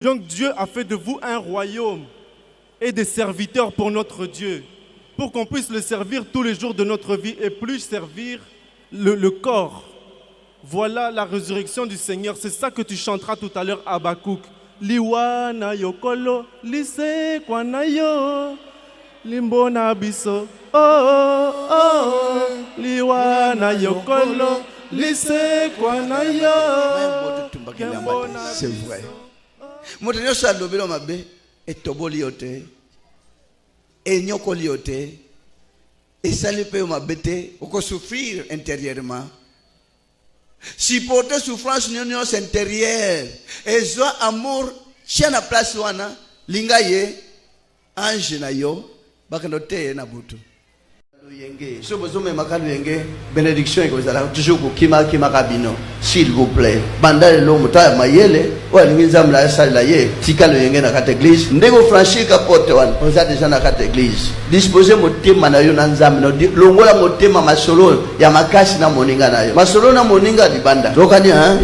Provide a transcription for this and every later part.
Donc Dieu a fait de vous un royaume et des serviteurs pour notre Dieu, pour qu'on puisse le servir tous les jours de notre vie et plus servir le corps. Voilà la résurrection du Seigneur. C'est ça que tu chanteras tout à l'heure à Habakkuk. Liwana yokolo, lise kwanayo, limbona biso. Oh, oh, liwana yokolo, lise kwanayo. C'est vrai. Moi, je suis allé au Mabé, et Toboliote, et Nyokoliote, et Salipé au Mabé, ou souffrir intérieurement. Supporter souffrance union intérieure, et soit amour, chien à place wana, lingaye, ange na yo, bakanote na butu. Si vous avez une bénédiction, toujours kima kabino, s'il vous plaît. Bandale l'homme, ta mayele, ou à l'ingizam la salaye, tika le yenge na kate église. Ndego franchi kapote wan, on a déjà na kate église. Disposez mon thème na yo nanzam, no di longola mon thème masolo, ya makasi na moninga na yo. Masolo na moninga di banda. Rokani hein?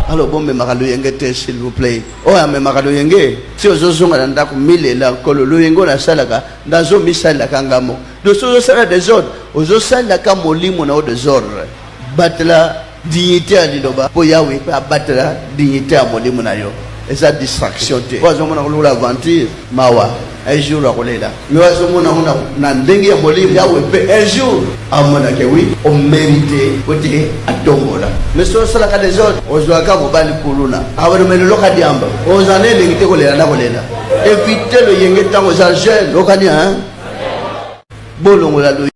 Alors bon me makalo yenge s'il vous plaît. Oh ya me makalo yenge. Si ozozonga na ndako mille la kololo yengo na salaka, ndazo misala kangamo. De ce sera des ordres. Aux osal la kamolimo na désordre. Battre la dignité à l'iloba. Pour Yahweh, battre la dignité à molimo na yo. Et sa distraction. Pas au moins l'aventure. Mawa. Un jour la là. Mais au moins na ndengi ya molimo Yahweh. Un jour. À mon que oui. On mérite. Côté à tombola. Mais ce sera la des ordres. Aux oaka mobali kuluna. Avoir me le locadiamba. Aux années l'ingité kolela na kolela. Éviter le yengetan aux argents. Locania hein. Bolongo la